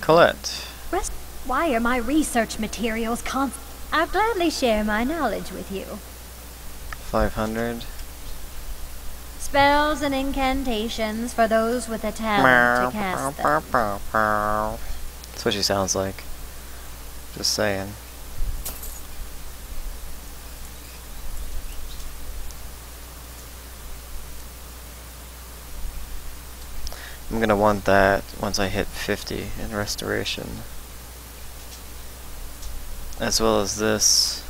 Colette. Why are my research materials I'll gladly share my knowledge with you. 500. Spells and incantations for those with a talent to cast them. That's what she sounds like. Just saying. I'm gonna want that once I hit 50 in restoration. As well as this.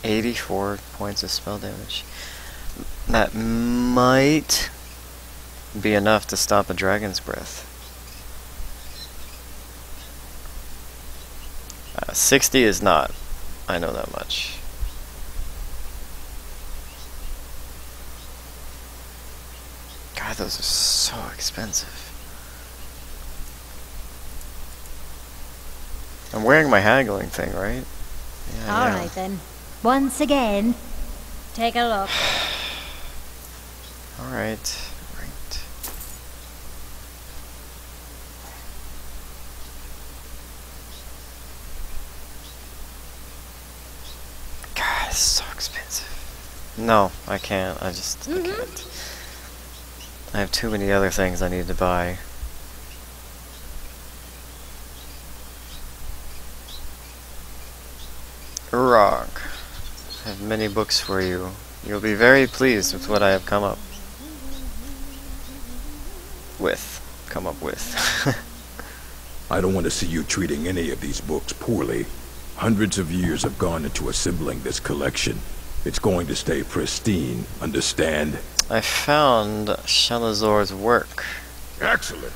84 points of spell damage. That might be enough to stop a dragon's breath. 60 is not. I know that much. God, those are so expensive. I'm wearing my haggling thing, right? Yeah, Alright then. Once again, take a look. Alright. Right. God, it's so expensive. No, I can't. I can't. I have too many other things I need to buy. Urog. I have many books for you. You'll be very pleased with what I have come up with. I don't want to see you treating any of these books poorly. Hundreds of years have gone into assembling this collection. It's going to stay pristine, understand? I found Shalazor's work. Excellent.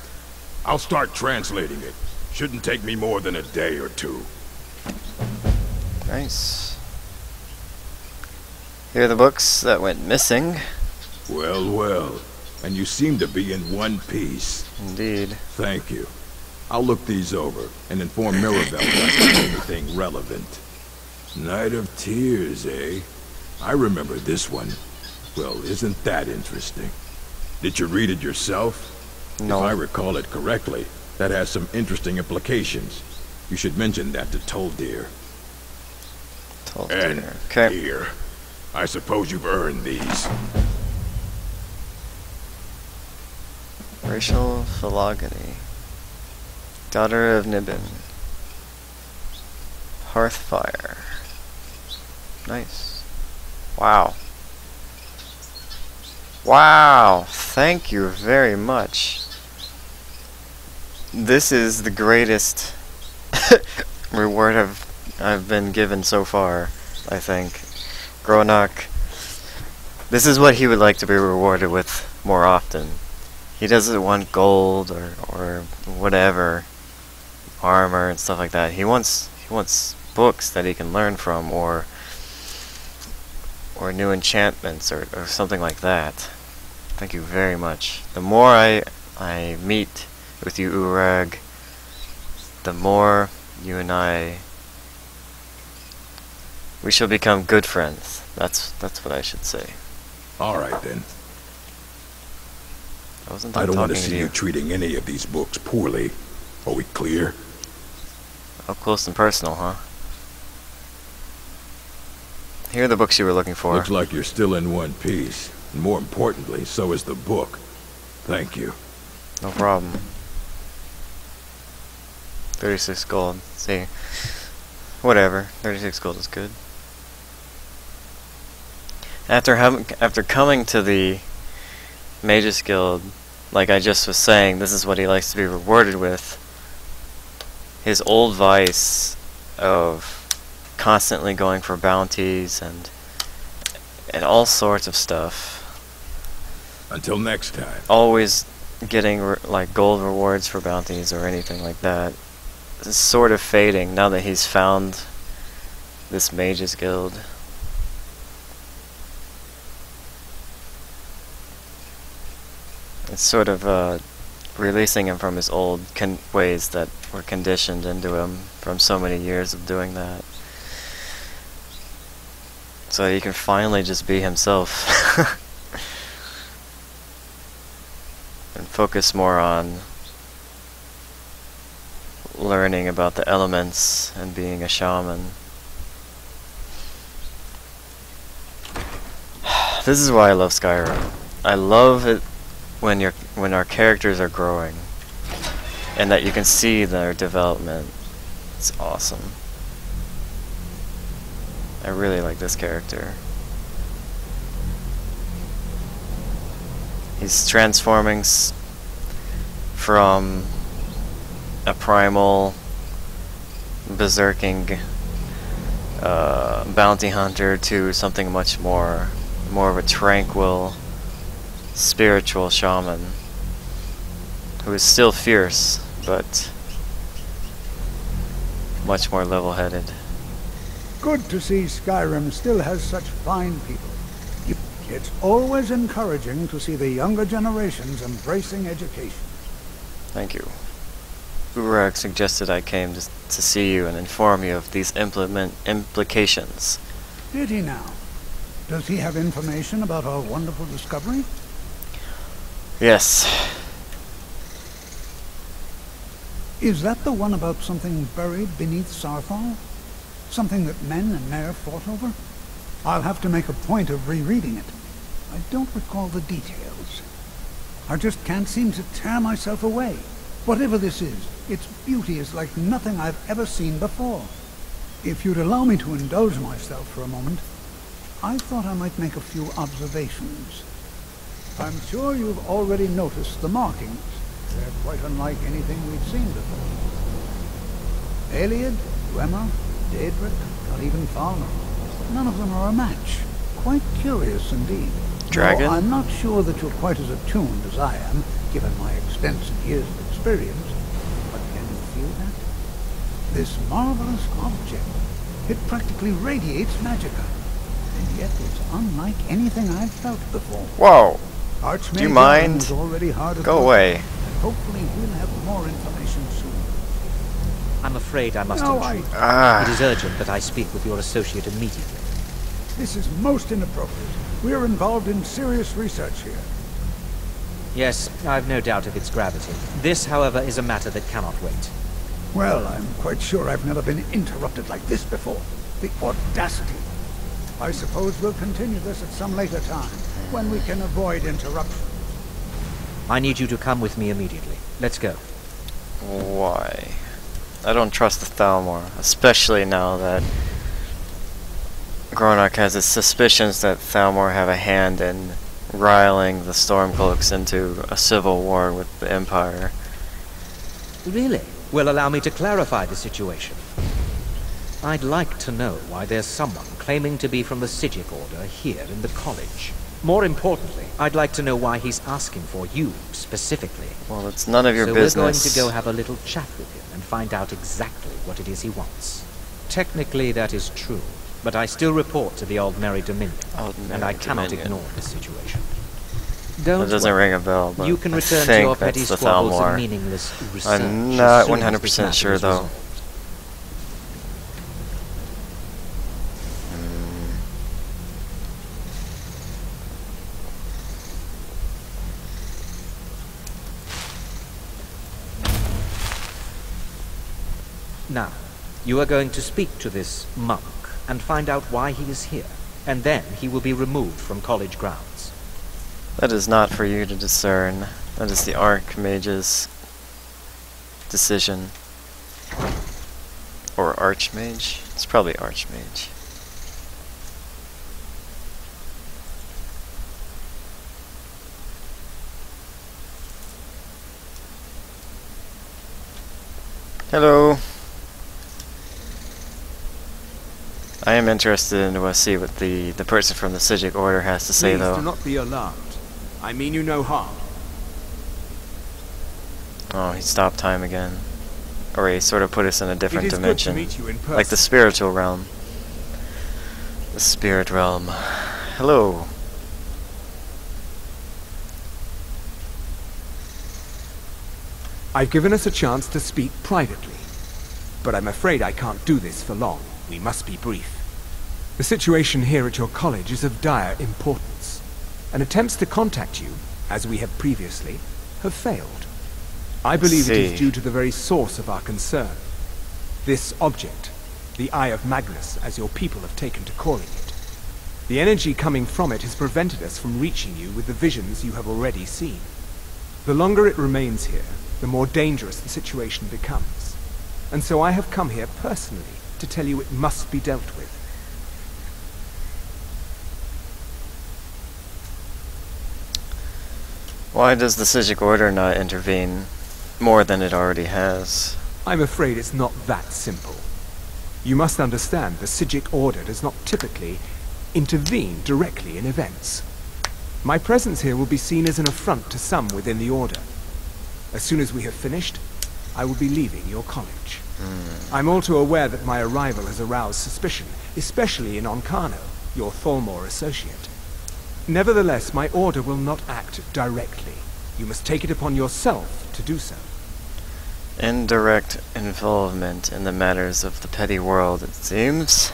I'll start translating it. Shouldn't take me more than a day or two. Nice. Here are the books that went missing. Well, well. And you seem to be in one piece. Indeed. Thank you. I'll look these over and inform Mirabelle if I find anything relevant. Night of Tears, eh? I remember this one. Well, isn't that interesting? Did you read it yourself? No. If I recall it correctly, that has some interesting implications. You should mention that to Toldir. And okay. here, I suppose you've earned these. Racial phylogeny. Daughter of Nibbin. Hearthfire. Nice. Wow. Wow! Thank you very much. This is the greatest reward I've been given so far, I think. Gronak. This is what he would like to be rewarded with more often. He doesn't want gold or whatever, armor and stuff like that. He wants books that he can learn from, or new enchantments or something like that. Thank you very much. The more I meet with you, Urag, the more you and we shall become good friends. That's what I should say. All right then. I don't want to see you treating any of these books poorly. Are we clear? Up close and personal, huh? Here are the books you were looking for. Looks like you're still in one piece. And more importantly, so is the book. Thank you. No problem. 36 gold. See. Whatever. 36 gold is good. After coming to the Magus Guild, like I just was saying, this is what he likes to be rewarded with. His old vice of constantly going for bounties and all sorts of stuff. Until next time. Always getting like gold rewards for bounties or anything like that. It's sort of fading now that he's found this Magus Guild. It's sort of releasing him from his old ways that were conditioned into him from so many years of doing that. So he can finally just be himself. and focus more on learning about the elements and being a shaman. This is why I love Skyrim. I love it when our characters are growing and that you can see their development. It's awesome. I really like this character. He's transforming from a primal, berserking bounty hunter to something much more of a tranquil, spiritual shaman who is still fierce, but much more level-headed. Good to see Skyrim still has such fine people. It's always encouraging to see the younger generations embracing education. Thank you. Urag suggested I came to see you and inform you of these implications. Did he now? Does he have information about our wonderful discovery? Yes. Is that the one about something buried beneath Sarthal? Something that men and Mare fought over? I'll have to make a point of rereading it. I don't recall the details. I just can't seem to tear myself away. Whatever this is, its beauty is like nothing I've ever seen before. If you'd allow me to indulge myself for a moment, I thought I might make a few observations. I'm sure you've already noticed the markings. They're quite unlike anything we've seen before. Aliad, Dwemer, Daedric, not even Falmer. None of them are a match. Quite curious indeed. Dragon? No, I'm not sure that you're quite as attuned as I am, given my extensive years of experience. But can you feel that? This marvelous object. It practically radiates magicka. And yet it's unlike anything I've felt before. Whoa! Archmage Do you mind? is already hard at Go work, away. and hopefully we'll have more information soon. I'm afraid I must No, intrude. Ah. It is urgent that I speak with your associate immediately. This is most inappropriate. We're involved in serious research here. Yes, I've no doubt of its gravity. This, however, is a matter that cannot wait. Well, I'm quite sure I've never been interrupted like this before. The audacity. I suppose we'll continue this at some later time, when we can avoid interruption. I need you to come with me immediately. Let's go. Why? I don't trust the Thalmor, especially now that Gronok has his suspicions that Thalmor have a hand in riling the Stormcloaks into a civil war with the Empire. Really? Well, allow me to clarify the situation. I'd like to know why there's someone claiming to be from the Sijic Order here in the college. More importantly, I'd like to know why he's asking for you, specifically. Well, it's none of your so business. We're going to go have a little chat with him and find out exactly what it is he wants. Technically, that is true, but I still report to the Old Merry Dominion, and I cannot ignore this situation. Don't That doesn't worry. ring a bell, but You can I return to think your petty that's the squabbles Thalmor. and meaningless research. I'm not as soon as 100% this matter sure, is though. resolved. Now, you are going to speak to this monk and find out why he is here, and then he will be removed from college grounds. That is not for you to discern. That is the Archmage's decision. Or Archmage? It's probably Archmage. Hello. I am interested in see what the person from the Sijic Order has to say, Please though. do not be alarmed. I mean you no harm. Oh, he stopped time again. Or he sort of put us in a different It is dimension. good to meet you in person. Like the spiritual realm. The spirit realm. Hello. I've given us a chance to speak privately, but I'm afraid I can't do this for long. We must be brief. The situation here at your college is of dire importance, and attempts to contact you, as we have previously, have failed. I believe it is See. due to the very source of our concern. This object, the Eye of Magnus, as your people have taken to calling it. The energy coming from it has prevented us from reaching you with the visions you have already seen. The longer it remains here, the more dangerous the situation becomes. And so I have come here personally to tell you it must be dealt with. Why does the Psijic Order not intervene more than it already has? I'm afraid it's not that simple. You must understand the Psijic Order does not typically intervene directly in events. My presence here will be seen as an affront to some within the Order. As soon as we have finished, I will be leaving your college. I'm all too aware that my arrival has aroused suspicion, especially in Onkano, your Thalmor associate. Nevertheless, my order will not act directly. You must take it upon yourself to do so. Indirect involvement in the matters of the petty world, it seems.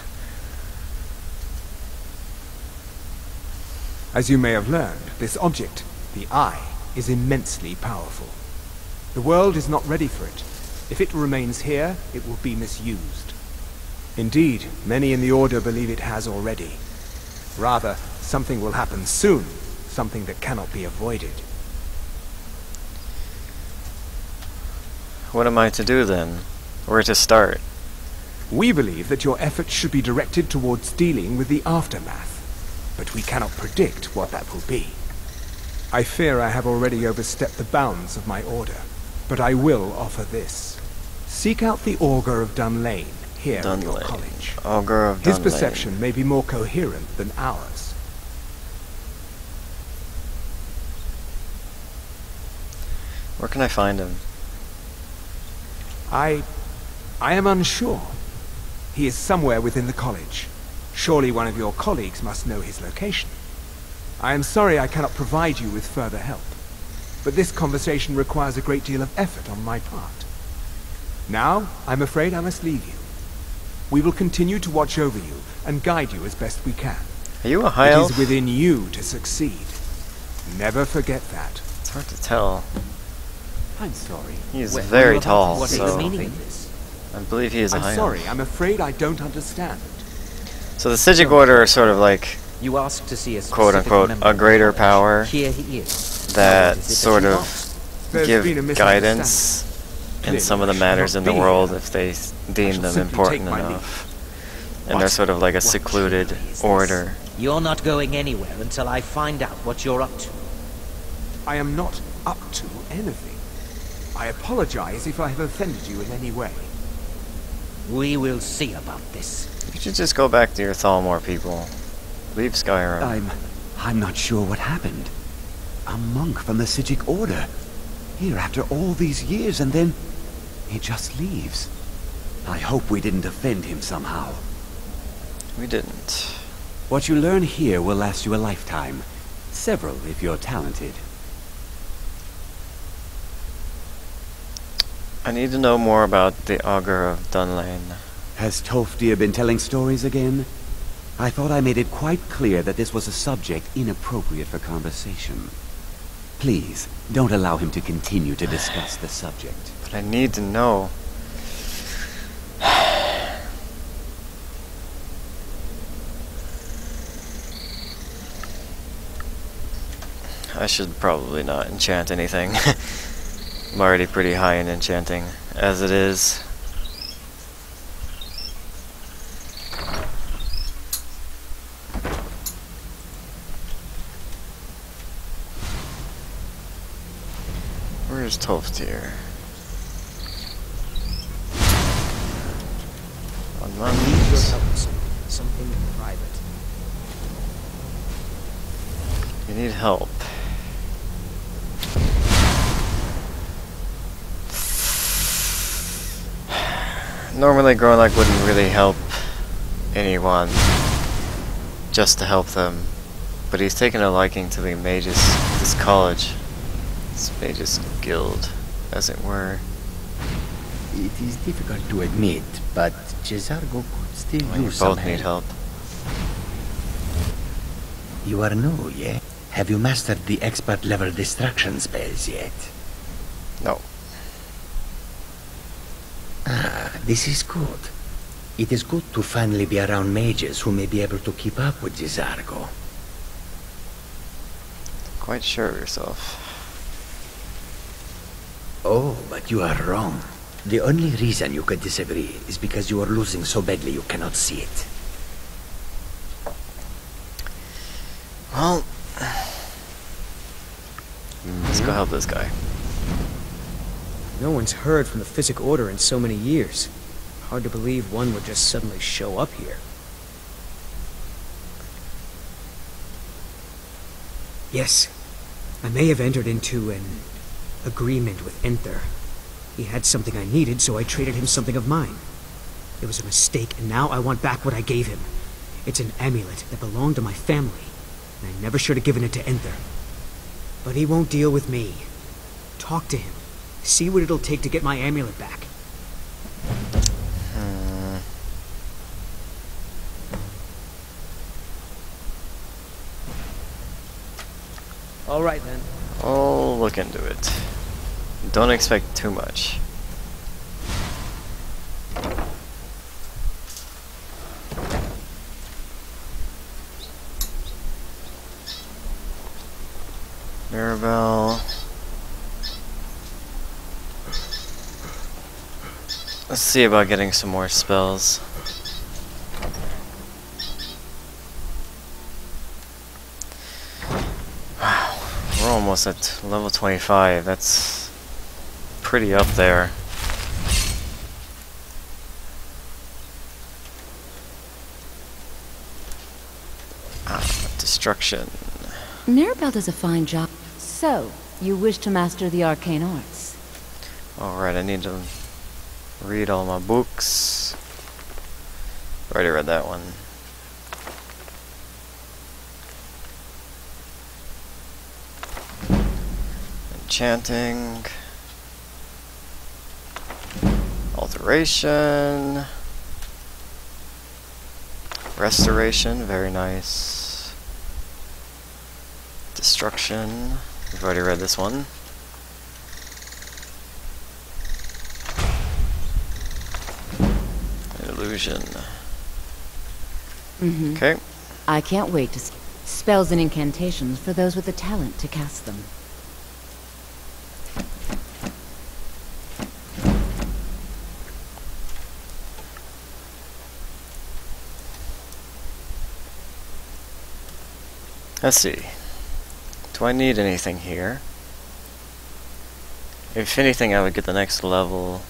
As you may have learned, this object, the Eye, is immensely powerful. The world is not ready for it. If it remains here, it will be misused. Indeed, many in the Order believe it has already. Rather, something will happen soon, something that cannot be avoided. What am I to do then? Where to start? We believe that your efforts should be directed towards dealing with the aftermath, but we cannot predict what that will be. I fear I have already overstepped the bounds of my order, but I will offer this. Seek out the Augur of Dunlane here at your college. Augur of Dunlane. His perception may be more coherent than ours. Where can I find him? I am unsure. He is somewhere within the college. Surely one of your colleagues must know his location. I am sorry I cannot provide you with further help, but this conversation requires a great deal of effort on my part. Now, I'm afraid I must leave you. We will continue to watch over you and guide you as best we can. Are you a high elf? It is within you to succeed. Never forget that. It's hard to tell. I'm sorry. He is Well, very what tall, is so the meaning of this? I believe he is a I'm high sorry, elf. I'm afraid I don't understand. So the Psijic Order are sort of like, You asked to see a quote specific unquote, member a of the greater college. power Here he is. that What is it sort you of want? There's give been a guidance in Clearly some of the I should matters not in the be world here. if they I deem shall them simply important take my enough. leave. And they're What? sort of like a What secluded trickery is this? order. You're not going anywhere until I find out what you're up to. I am not up to anything. I apologize if I have offended you in any way. We will see about this. You should just go back to your Thalmor people. Leave Skyrim. I'm not sure what happened. A monk from the Psijic Order. Here after all these years, and then he just leaves. I hope we didn't offend him somehow. We didn't. What you learn here will last you a lifetime. Several, if you're talented. I need to know more about the Augur of Dunlane. Has Tolfdir been telling stories again? I thought I made it quite clear that this was a subject inappropriate for conversation. Please, don't allow him to continue to discuss the subject. But I need to know. I should probably not enchant anything. I'm already pretty high in enchanting, as it is. Where's Tolfdir? On Need your months. help, something private. You need help. Normally Gronak wouldn't really help anyone just to help them, but he's taken a liking to the mages, this college, this mages guild, as it were. It is difficult to admit, but Cesargo could still Well, you use some both need help. You are new, yeah? Have you mastered the expert level distraction spells yet? No. Ah, this is good. It is good to finally be around mages who may be able to keep up with Jizargo. Quite sure of yourself. Oh, but you are wrong. The only reason you could disagree is because you are losing so badly you cannot see it. Well, let's go help this guy. No one's heard from the Physic Order in so many years. Hard to believe one would just suddenly show up here. Yes, I may have entered into an agreement with Enther. He had something I needed, so I traded him something of mine. It was a mistake, and now I want back what I gave him. It's an amulet that belonged to my family, and I never should have given it to Enther. But he won't deal with me. Talk to him. See what it'll take to get my amulet back. All right, then. I'll look into it. Don't expect too much. Mirabelle. Let's see about getting some more spells. Wow, we're almost at level 25. That's pretty up there. Destruction. Mirabelle does a fine job. So, you wish to master the arcane arts? Alright, I need to read all my books. Already read that one. Enchanting. Alteration. Restoration, very nice. Destruction. We've already read this one. Illusion. Okay. I can't wait to see spells and incantations for those with the talent to cast them. Let's see. Do I need anything here? If anything, I would get the next level.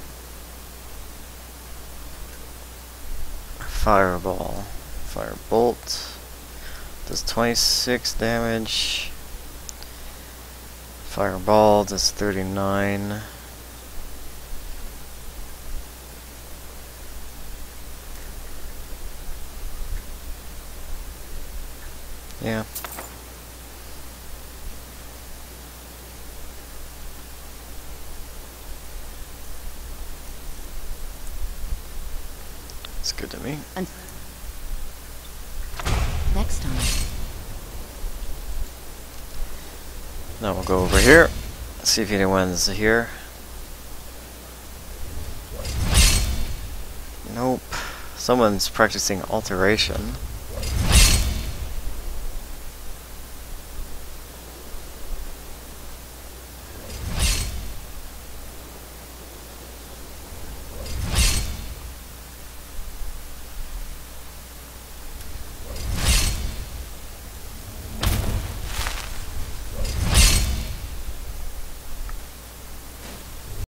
Fireball. Firebolt. Does 26 damage. Fireball does 39. Yeah. It's good to me. And next time. Now we'll go over here. See if anyone's here. Nope. Someone's practicing alteration.